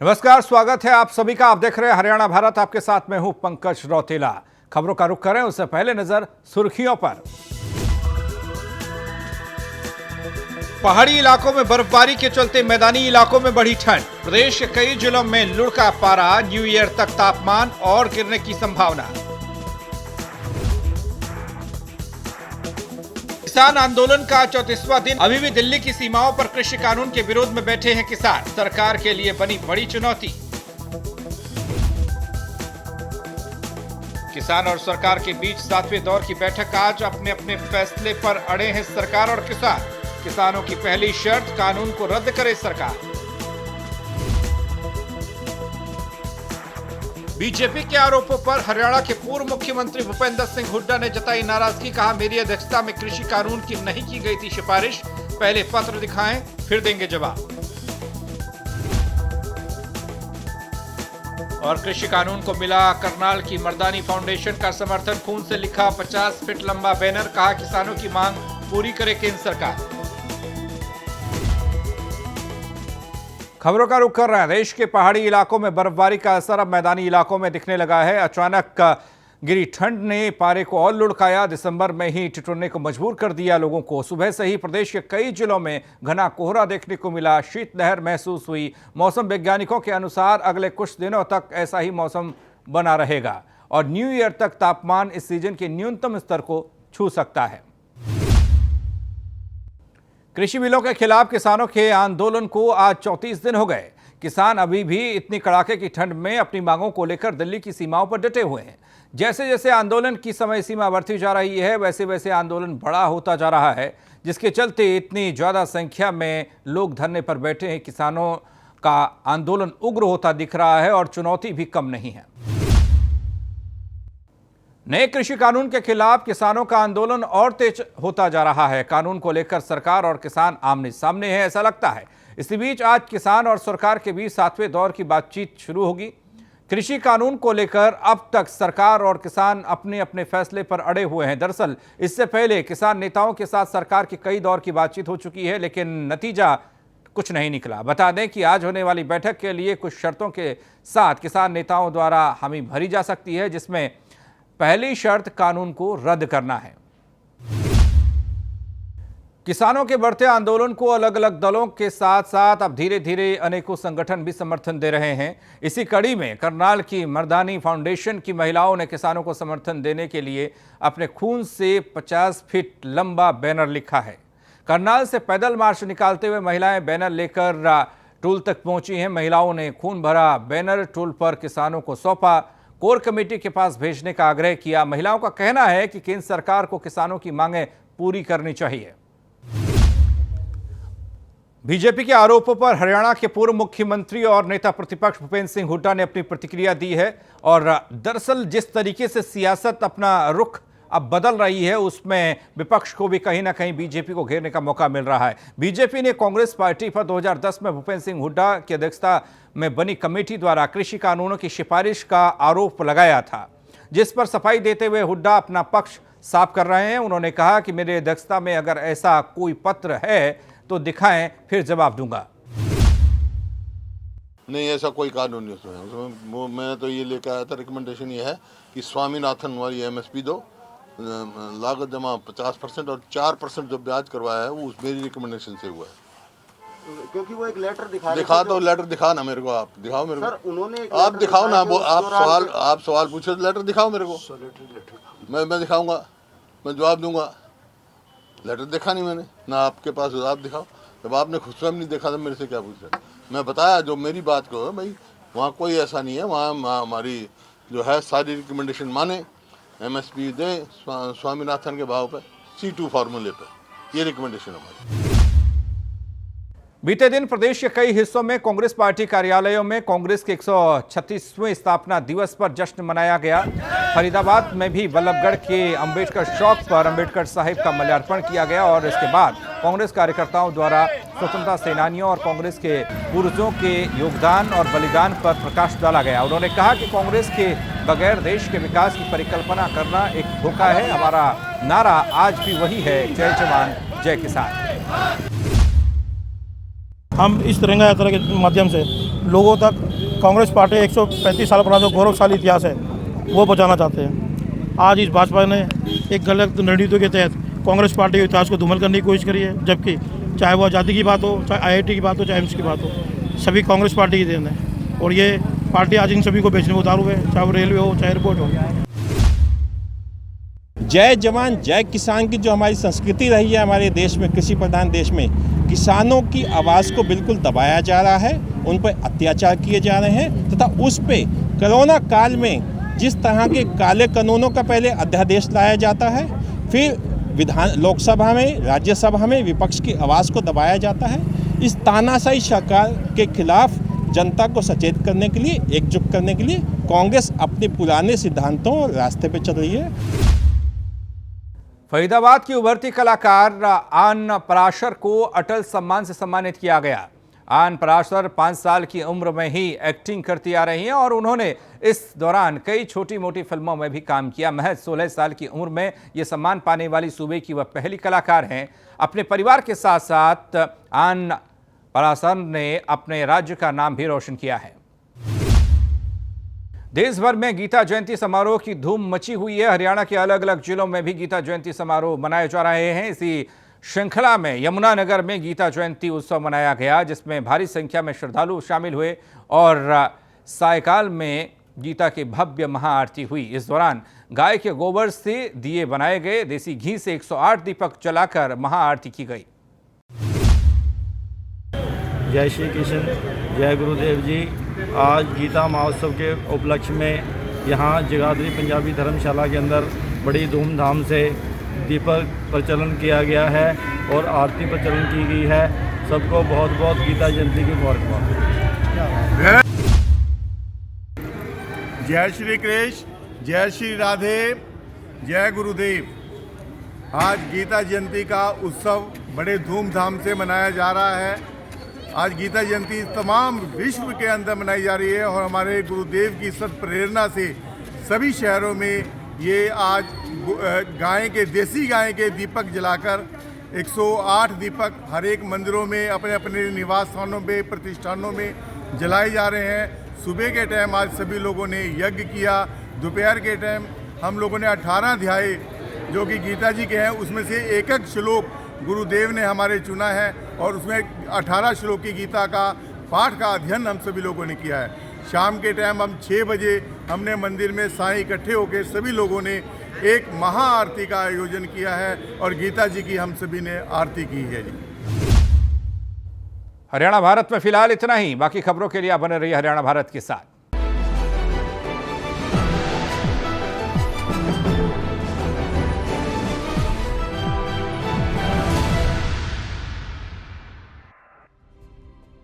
नमस्कार, स्वागत है आप सभी का। आप देख रहे हैं हरियाणा भारत। आपके साथ मैं हूं पंकज रौतेला। खबरों का रुख करें उससे पहले नजर सुर्खियों पर। पहाड़ी इलाकों में बर्फबारी के चलते मैदानी इलाकों में बढ़ी ठंड। प्रदेश के कई जिलों में लुढ़का पारा। न्यू ईयर तक तापमान और गिरने की संभावना। किसान आंदोलन का 34वां दिन। अभी भी दिल्ली की सीमाओं पर कृषि कानून के विरोध में बैठे हैं किसान। सरकार के लिए बनी बड़ी चुनौती। किसान और सरकार के बीच 7वें दौर की बैठक। आज अपने अपने फैसले पर अड़े हैं सरकार और किसान। किसानों की पहली शर्त, कानून को रद्द करे सरकार। बीजेपी के आरोपों पर हरियाणा के पूर्व मुख्यमंत्री भूपेंद्र सिंह हुड्डा ने जताई नाराजगी। कहा, मेरी अध्यक्षता में कृषि कानून की नहीं की गई थी सिफारिश। पहले पत्र दिखाएं, फिर देंगे जवाब। और कृषि कानून को मिला करनाल की मर्दानी फाउंडेशन का समर्थन। खून से लिखा 50 फीट लंबा बैनर। कहा, किसानों की मांग पूरी करे केंद्र सरकार। खबरों का रुख कर रहे हैं। देश के पहाड़ी इलाकों में बर्फबारी का असर अब मैदानी इलाकों में दिखने लगा है। अचानक गिरी ठंड ने पारे को और लुढ़काया। दिसंबर में ही ठिठुरने को मजबूर कर दिया लोगों को। सुबह से ही प्रदेश के कई जिलों में घना कोहरा देखने को मिला। शीतलहर महसूस हुई। मौसम वैज्ञानिकों के अनुसार अगले कुछ दिनों तक ऐसा ही मौसम बना रहेगा और न्यू ईयर तक तापमान इस सीजन के न्यूनतम स्तर को छू सकता है। कृषि बिलों के खिलाफ किसानों के आंदोलन को आज 34 दिन हो गए। किसान अभी भी इतनी कड़ाके की ठंड में अपनी मांगों को लेकर दिल्ली की सीमाओं पर डटे हुए हैं। जैसे जैसे आंदोलन की समय सीमा बढ़ती जा रही है, वैसे वैसे आंदोलन बड़ा होता जा रहा है, जिसके चलते इतनी ज़्यादा संख्या में लोग धरने पर बैठे हैं। किसानों का आंदोलन उग्र होता दिख रहा है और चुनौती भी कम नहीं है। नए कृषि कानून के खिलाफ किसानों का आंदोलन और तेज होता जा रहा है। कानून को लेकर सरकार और किसान आमने सामने हैं, ऐसा लगता है। इसी बीच आज किसान और सरकार के बीच 7वें दौर की बातचीत शुरू होगी। कृषि कानून को लेकर अब तक सरकार और किसान अपने अपने फैसले पर अड़े हुए हैं। दरअसल इससे पहले किसान नेताओं के साथ सरकार की कई दौर की बातचीत हो चुकी है, लेकिन नतीजा कुछ नहीं निकला। बता दें कि आज होने वाली बैठक के लिए कुछ शर्तों के साथ किसान नेताओं द्वारा हामी भरी जा सकती है, जिसमें पहली शर्त कानून को रद्द करना है। किसानों के बढ़ते आंदोलन को अलग अलग दलों के साथ साथ अब धीरे धीरे अनेकों संगठन भी समर्थन दे रहे हैं। इसी कड़ी में करनाल की मर्दानी फाउंडेशन की महिलाओं ने किसानों को समर्थन देने के लिए अपने खून से 50 फीट लंबा बैनर लिखा है। करनाल से पैदल मार्च निकालते हुए महिलाएं बैनर लेकर टोल तक पहुंची हैं। महिलाओं ने खून भरा बैनर टोल पर किसानों को सौंपा। कोर कमेटी के पास भेजने का आग्रह किया। महिलाओं का कहना है कि केंद्र सरकार को किसानों की मांगें पूरी करनी चाहिए। बीजेपी के आरोपों पर हरियाणा के पूर्व मुख्यमंत्री और नेता प्रतिपक्ष भूपेंद्र सिंह हुड्डा ने अपनी प्रतिक्रिया दी है। और दरअसल जिस तरीके से सियासत अपना रुख अब बदल रही है, उसमें विपक्ष को भी कहीं ना कहीं बीजेपी को घेरने का मौका मिल रहा है। बीजेपी ने कांग्रेस पार्टी पर 2010 में भूपेंद्र सिंह हुड्डा की अध्यक्षता में बनी कमेटी द्वारा कृषि कानूनों की सिफारिश का आरोप लगाया था, जिस पर सफाई देते हुए हुड्डा अपना पक्ष साफ कर रहे हैं। उन्होंने कहा कि मेरी अध्यक्षता में अगर ऐसा कोई पत्र है तो दिखाएं, फिर जवाब दूंगा। नहीं, ऐसा कोई कानून नहीं उसमें मैं तो ये लेकर आया था, रिकमेंडेशन ये है कि स्वामीनाथन वाली एमएसपी दो, लागत जमा 50% और 4% जो ब्याज करवाया है वो उस मेरी रिकमेंडेशन से हुआ है। क्योंकि वो एक लेटर दिखा तो लेटर दिखा ना मेरे को, आप दिखाओ मेरे सर, को। उन्होंने आप दिखाओ ना, वो आप सवाल पूछे तो लेटर दिखाओ मेरे को। मैं दिखाऊंगा, मैं जवाब दूंगा। लेटर देखा नहीं मैंने ना, आपके पास आप दिखाओ। जब आपने खुद स्वयं नहीं देखा तो मेरे से क्या पूछ रहे? मैं बताया जो मेरी बात को है भाई, वहाँ कोई ऐसा नहीं है। वहाँ हमारी जो है सारी रिकमेंडेशन माने, एमएसपी दें स्वामीनाथन के भाव पर, C2 फार्मूले पर, ये रिकमेंडेशन हमारी। बीते दिन प्रदेश के कई हिस्सों में कांग्रेस पार्टी कार्यालयों में कांग्रेस के 136वें स्थापना दिवस पर जश्न मनाया गया। फरीदाबाद में भी बल्लभगढ़ के अंबेडकर चौक पर अंबेडकर साहिब का माल्यार्पण किया गया और इसके बाद कांग्रेस कार्यकर्ताओं द्वारा स्वतंत्रता सेनानियों और कांग्रेस के पूर्वजों के योगदान और बलिदान पर प्रकाश डाला गया। उन्होंने कहा कि कांग्रेस के बगैर देश के विकास की परिकल्पना करना एक धोखा है। हमारा नारा आज भी वही है, जय जवान जय किसान। हम इस तिरंगा यात्रा के माध्यम से लोगों तक कांग्रेस पार्टी 135 साल पुराना जो गौरवशाली इतिहास है वो बचाना चाहते हैं। आज इस भाजपा ने एक गलत रणनीतियों के तहत कांग्रेस पार्टी के इतिहास को धूमिल करने की कोशिश करी है, जबकि चाहे वो आज़ादी की बात हो, चाहे आईआईटी की बात हो, चाहे एम्स की बात हो, सभी कांग्रेस पार्टी की देन है। और ये पार्टी आज इन सभी को बेचने को उतारू है, चाहे वो रेलवे हो, चाहे एयरपोर्ट हो। जय जवान जय किसान की जो हमारी संस्कृति रही है हमारे देश में, कृषि प्रधान देश में, किसानों की आवाज़ को बिल्कुल दबाया जा रहा है, उन पर अत्याचार किए जा रहे हैं तथा उस पे कोरोना काल में जिस तरह के काले कानूनों का पहले अध्यादेश लाया जाता है, फिर लोकसभा में, राज्यसभा में विपक्ष की आवाज़ को दबाया जाता है। इस तानाशाही सरकार के खिलाफ जनता को सचेत करने के लिए, एकजुट करने के लिए कांग्रेस अपने पुराने सिद्धांतों और रास्ते पे चल रही है। फरीदाबाद की उभरती कलाकार आन पराशर को अटल सम्मान से सम्मानित किया गया। आन पराशर 5 साल की उम्र में ही एक्टिंग करती आ रही हैं और उन्होंने इस दौरान कई छोटी मोटी फिल्मों में भी काम किया। महज 16 साल की उम्र में ये सम्मान पाने वाली सूबे की वह पहली कलाकार हैं। अपने परिवार के साथ साथ आन पराशर ने अपने राज्य का नाम भी रोशन किया है। देश भर में गीता जयंती समारोह की धूम मची हुई है। हरियाणा के अलग अलग जिलों में भी गीता जयंती समारोह मनाए जा रहे हैं। इसी श्रृंखला में यमुनानगर में गीता जयंती उत्सव मनाया गया, जिसमें भारी संख्या में श्रद्धालु शामिल हुए और सायकाल में गीता की भव्य महाआरती हुई। इस दौरान गाय के गोबर से दिए बनाए गए, देसी घी से 108 दीपक जलाकर महाआरती की गई। जय श्री कृष्ण, जय गुरुदेव जी। आज गीता महोत्सव के उपलक्ष्य में यहाँ जगाधरी पंजाबी धर्मशाला के अंदर बड़ी धूमधाम से दीपक प्रचलन किया गया है और आरती प्रचलन की गई है। सबको बहुत बहुत गीता जयंती की मुबारकबाद। जय श्री कृष्ण, जय श्री राधे, जय गुरुदेव। आज गीता जयंती का उत्सव बड़े धूमधाम से मनाया जा रहा है। आज गीता जयंती तमाम विश्व के अंदर मनाई जा रही है और हमारे गुरुदेव की सत प्रेरणा से सभी शहरों में ये आज गाय के, देसी गाय के दीपक जलाकर 108 दीपक हर एक मंदिरों में, अपने अपने निवास स्थानों पे, प्रतिष्ठानों में जलाए जा रहे हैं। सुबह के टाइम आज सभी लोगों ने यज्ञ किया। दोपहर के टाइम हम लोगों ने 18 अध्याय जो कि गीता जी के हैं, उसमें से एक एक श्लोक गुरुदेव ने हमारे चुना है और उसमें 18 श्लोक की गीता का पाठ का अध्ययन हम सभी लोगों ने किया है। शाम के टाइम हम 6 बजे हमने मंदिर में साईं इकट्ठे होकर सभी लोगों ने एक महाआरती का आयोजन किया है और गीता जी की हम सभी ने आरती की है जी। हरियाणा भारत में फिलहाल इतना ही। बाकी खबरों के लिए आप बने रहिए हरियाणा भारत के साथ।